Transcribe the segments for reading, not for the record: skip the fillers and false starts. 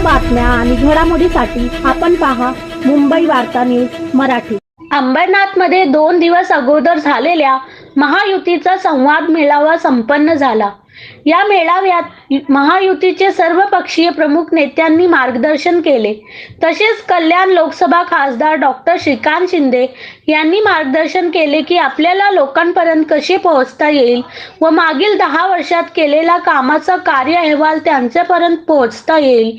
बातम्या आणि घडामोडीसाठी आपण पहा मुंबई वार्ता न्यूज मराठी। अंबरनाथमध्ये 2 दिवस अगोदर झालेल्या महायुतीचा संवाद मेळावा संपन्न झाला। या मेळाव्यात महायुतीचे सर्वपक्षीय प्रमुख नेत्यांनी मार्गदर्शन केले। तसेच कल्याण लोकसभा खासदार डॉक्टर श्रीकांत शिंदे यांनी मार्गदर्शन केले की आपल्याला लोकांपर्यंत कसे पोहोचता येईल व मागील 10 वर्षात केलेला कामाचा कार्य अहवाल त्यांच्यापर्यंत पोहोचता येईल।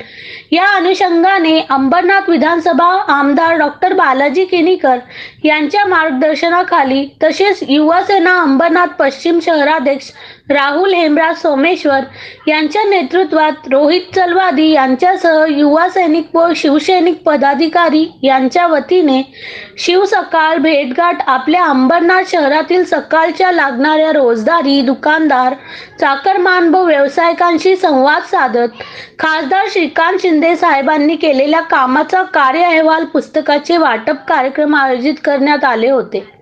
या अनुषंगाने अंबरनाथ विधानसभा आमदार डॉक्टर बालाजी किनीकर यांच्या मार्गदर्शनाखाली तसेच युवासेना अंबरनाथ पश्चिम शहराध्यक्ष राहुल हेमराज सोमेश्वर यांच्या नेतृत्वात रोहित चलवादी यांच्यासह युवा सैनिक व शिवसैनिक पदाधिकारी यांच्या वतीने शिवसकाळ भेटगाठ आपल्या अंबरनाथ शहरातील सकाळच्या लागणाऱ्या रोजदारी दुकानदार चाकरमान व व्यावसायिकांशी संवाद साधत खासदार श्रीकांत शिंदे साहेबांनी केलेल्या कामाचा कार्य अहवाल पुस्तकाचे वाटप कार्यक्रम आयोजित करण्यात आले होते।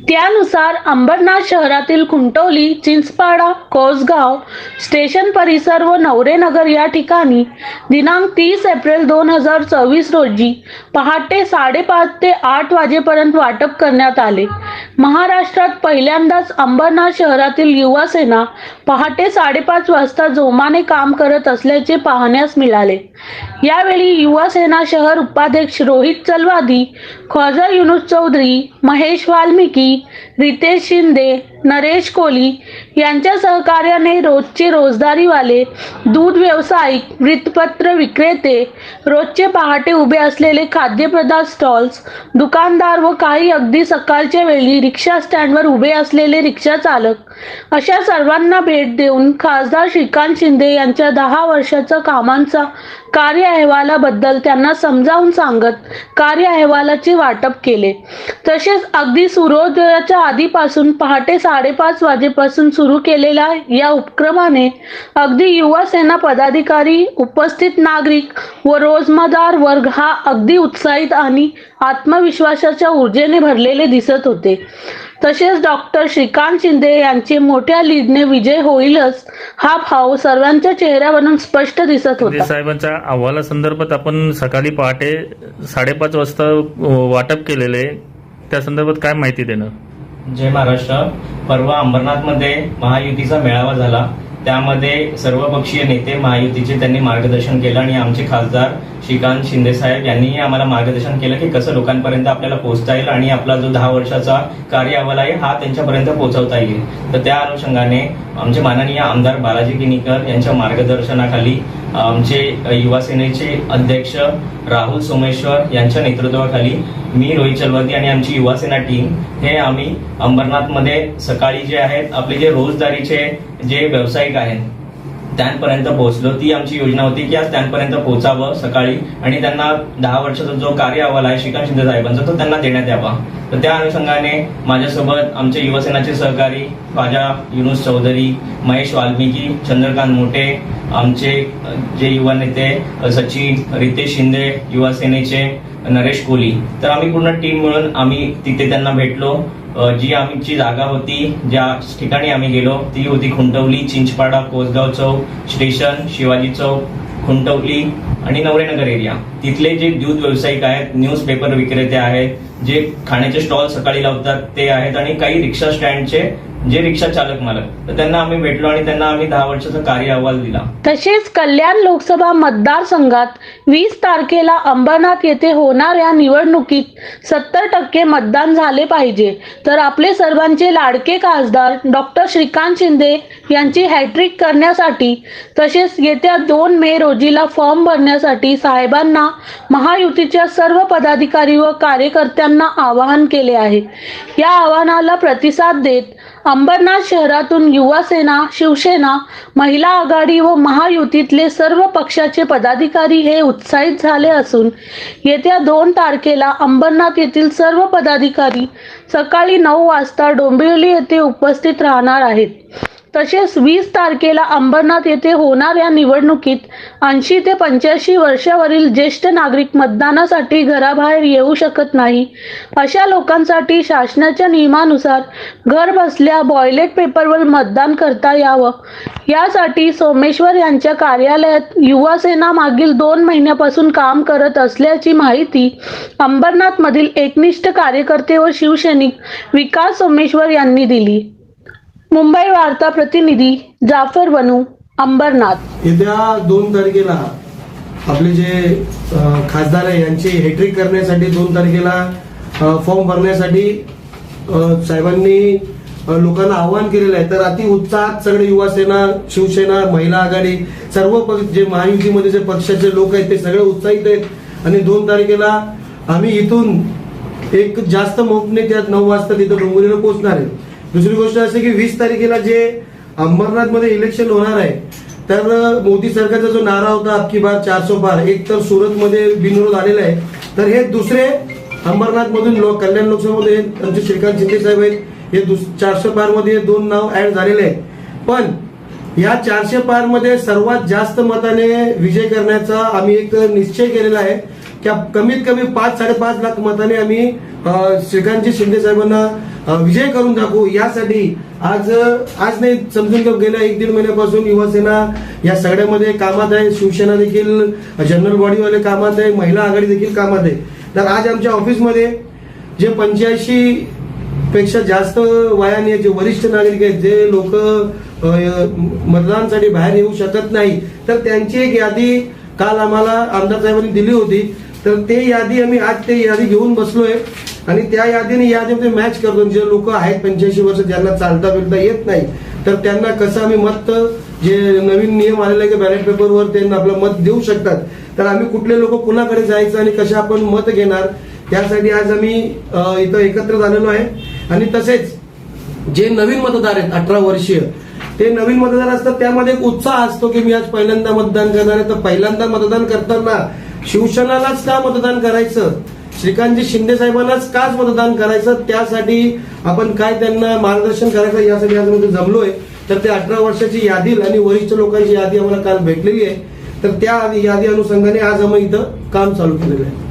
त्यानुसार अंबरनाथ शहरातील खुंटोली, चिंचपाडा, कोसगाव स्टेशन परिसर व नवरेनगर या ठिकाणी दिनांक 30 एप्रिल 2024 रोजी पहाटे 5:30 ते 8 वाजेपर्यंत वाटप करण्यात आले। महाराष्ट्रात पहिल्यांदाच अंबरनाथ शहरातील युवा सेना पहाटे 5:30 वाजता जोमाने काम करत असल्याचे पाहण्यास मिळाले। यावेळी युवा सेना शहर उपाध्यक्ष रोहित चलवादी, ख्वाजा युनुस चौधरी, महेश वाल्मिकी, रितेश शिंदे, नरेश कोली यांच्या सहकार्याने रोजचे रोजदारीवाले, दूध व्यावसायिक, वृत्तपत्र विक्रेते, रोजचे पहाटे उभे असलेले खाद्यपदार्थ स्टॉल्स, दुकानदार व काही अगदी सकाळच्या वेळी रिक्षा स्टँडवर उभे असलेले रिक्षा चालक अशा सर्वांना भेट देऊन खासदार श्रीकांत शिंदे यांच्या 10 वर्षाच्या कामांचा कार्य अहवालाबद्दल त्यांना समजावून सांगत कार्य अहवालाचे वाटप केले। तसेच अगदी सूर्योदयाच्या आधीपासून पहाटे 5:30 वाजेपासून सुरू केलेल्या या उपक्रमाने अगदी युवा सेना पदाधिकारी, उपस्थित नागरिक व रोजमदार वर्ग हा अगदी उत्साहित आणि आत्मविश्वासाच्या ऊर्जेने भरलेले दिसत होते। तसेच डॉक्टर श्रीकांत शिंदे यांचे मोठ्या लीडने विजय होईलच हा भाव सर्वांच्या चेहऱ्यावरून स्पष्ट दिसत होता। साहेबांच्या अहवालासंदर्भात आपण सकाळी पहाटे 5:30 वाजता वाटप केलेले, त्या संदर्भात काय माहिती देणार? जय महाराष्ट्र। परवा अंबरनाथमध्ये महायुतीचा मेळावा झाला। त्यामध्ये सर्वपक्षीय नेते महायुतीचे त्यांनी मार्गदर्शन केलं आणि आमचे खासदार श्रीकांत शिंदे साहेब यांनीही आम्हाला मार्गदर्शन केलं की कसं लोकांपर्यंत आपल्याला पोहोचता येईल आणि आपला जो 10 वर्षाचा कार्य अहवाल आहे हा त्यांच्यापर्यंत पोहोचवता येईल। तर त्या अनुषंगाने आमचे माननीय आमदार बालाजी किनीकर यांच्या मार्गदर्शनाखाली आमचे युवा सेनेचे अध्यक्ष राहुल सोमेश्वर यांच्या नेतृत्वाखाली मी, रोहित चलवादी आणि आमची युवा सेना टीम हे आम्ही अंबरनाथमध्ये सकाळी जे आहेत आपले जे रोजदारीचे जे व्यावसायिक आहेत त्यांपर्यंत पोहोचलो। ती आमची योजना होती की आज त्यांपर्यंत पोहोचावं सकाळी आणि त्यांना 10 वर्षाचा जो कार्य अहवाल आहे श्रीकांत शिंदे साहेबांचा तो त्यांना देण्यात यावा। तर त्या अनुषंगाने माझ्यासोबत आमचे युवासेनाचे सहकारी ख्वाजा युनुस चौधरी, महेश वाल्मिकी, चंद्रकांत मोटे, आमचे जे युवा नेते सचिन, रितेश शिंदे, युवा सेनेचे नरेश कोली, तर आम्ही पूर्ण टीम मिळून आम्ही तिथे त्यांना भेटलो। जी आमची जागा होती, ज्या ठिकाणी आम्ही गेलो ती होती खुंटवली, चिंचपाडा, कोसगाव चौक, स्टेशन, शिवाजी चौक, खुंटवली आणि नवरेनगर एरिया। तिथले जे दूध व्यावसायिक आहेत, न्यूजपेपर विक्रेते आहेत, जे खाण्याचे स्टॉल सकाळी लावतात ते आहेत आणि काही रिक्षा स्टँडचे जे रिक्षा चालक मालक, तर त्यांना आम्ही भेटलो आणि त्यांना आम्ही 10 वर्षाचा कार्य अहवाल दिला। तसेच कल्याण लोकसभा मतदारसंघात 20 तारखेला अंबरनाथ येथे होणाऱ्या निवडणुकीत 70% मतदान झाले पाहिजे, तर आपले सर्वांचे लाडके खासदार डॉक्टर श्रीकांत शिंदे यांची हॅट्रिक करण्यासाठी तसेच येत्या 2 मे रोजीला फॉर्म भरण्यासाठी साहेबांना महायुतीच्या सर्व पदाधिकारी व कार्यकर्त्यांना आवाहन केले आहे। या आवाहनाला प्रतिसाद देत अंबरनाथ शहरातून युवा सेना, शिवसेना, महिला आघाडी व महायुतीतले सर्व पक्षाचे पदाधिकारी हे उत्साहित झाले असून येत्या 2 तारखेला अंबरनाथ येथील सर्व पदाधिकारी सकाळी 9 वाजता डोंबिवली येथे उपस्थित राहणार आहेत। तसेच 20 तारखेला अंबरनाथ येथे होणाऱ्या निवडणुकीत 80 ते 85 वर्षावरील ज्येष्ठ नागरिक मतदानासाठी घराबाहेर येऊ शकत नाही. अशा लोकांसाठी शासनाच्या नियमानुसार घर बसल्या बॉयलेट पेपरवर मतदान करता यावं, यासाठी सोमेश्वर यांच्या कार्यालयात युवा सेना मागील 2 महिन्यापासून काम करत असल्याची माहिती अंबरनाथमधील एकनिष्ठ कार्यकर्ते व शिवसैनिक विकास सोमेश्वर यांनी दिली. मुंबई वार्ता प्रतिनिधी जाफर बनू, अंबरनाथ. येत्या 2 तारखेला आपले जे खासदार आहे यांची हॅट्रिक करण्यासाठी 2 तारखेला फॉर्म भरण्यासाठी साहेबांनी लोकांना आवाहन केलेलं आहे. तर अति उत्साहात सगळे युवा सेना, शिवसेना, महिला आघाडी, सर्व जे महायुतीमध्ये जे पक्षाचे लोक आहेत ते सगळे उत्साहित आहेत आणि 2 तारखेला आम्ही इथून एक जास्त मोठने त्यात 9 वाजता तिथं डोंबिवलीला पोहोचणार आहे. दुसरी गोष्ट अशी की 20 तारखेला जे अंबरनाथमध्ये इलेक्शन होणार आहे तर मोदी सरकारचा जो नारा होता अबकी बार 400 पार, एक तर सुरतमध्ये बिनविरोध आलेला आहे, तर हे दुसरे अंबरनाथमधून कल्याण लोकसभेमध्ये आमचे श्रीकांत शिंदे साहेब आहेत, हे 400 पार मध्ये 2 नाव ऍड झालेले आहेत. पण या 400 पार मध्ये सर्वात जास्त मताने विजय करण्याचा आम्ही एक निश्चय केलेला आहे की कमीत कमी 5-5.5 लाख मताने आम्ही श्रीकांतजी शिंदे साहेबांना विजय करून दाखवू. यासाठी आज नाही समजून घेऊ, गेल्या 1-1.5 महिन्यापासून युवा सेना या सगळ्यामध्ये कामात आहे, शिवसेना देखील जनरल बॉडीवाले कामात आहे, महिला आघाडी देखील कामात आहे. तर आज आमच्या ऑफिसमध्ये जे 85 पेक्षा जास्त वयाने जे वरिष्ठ नागरिक आहेत, जे लोक मतदानासाठी बाहेर येऊ शकत नाही, तर त्यांची एक यादी काल आम्हाला आमदार साहेबांनी दिली होती. तर ते यादी आम्ही आज ते यादी घेऊन बसलोय आणि त्या यादीमध्ये मॅच करतो. जे लोक आहेत 85 वर्ष, ज्यांना चालता फिरता येत नाही, तर त्यांना कसं आम्ही मत, जे नवीन नियम आलेले आहे की बॅलेट पेपरवर त्यांना आपलं मत देऊ शकतात, तर आम्ही कुठले लोक कुणाकडे जायचं आणि कशा आपण मत घेणार, त्यासाठी आज आम्ही इथं एकत्र झालेलो आहे. आणि तसेच जे नवीन मतदार आहेत 18 वर्षीय, ते नवीन मतदार असतात, त्यामध्ये एक उत्साह असतो की मी आज पहिल्यांदा मतदान करणार आहे. तर पहिल्यांदा मतदान करताना शिवसेनालाच का मतदान करायचं, श्रीकांतजी शिंदे साहेबांनाच काच मतदान करायचं, त्यासाठी आपण काय त्यांना मार्गदर्शन करायचं यासाठी आज मध्ये जमलोय. तर ते 18 वर्षाची यादी आणि वरिष्ठ लोकांची यादी आम्हाला काल भेटलेली आहे. तर त्या यादी अनुषंगाने आज आम्ही इथं काम चालू केलेलं आहे.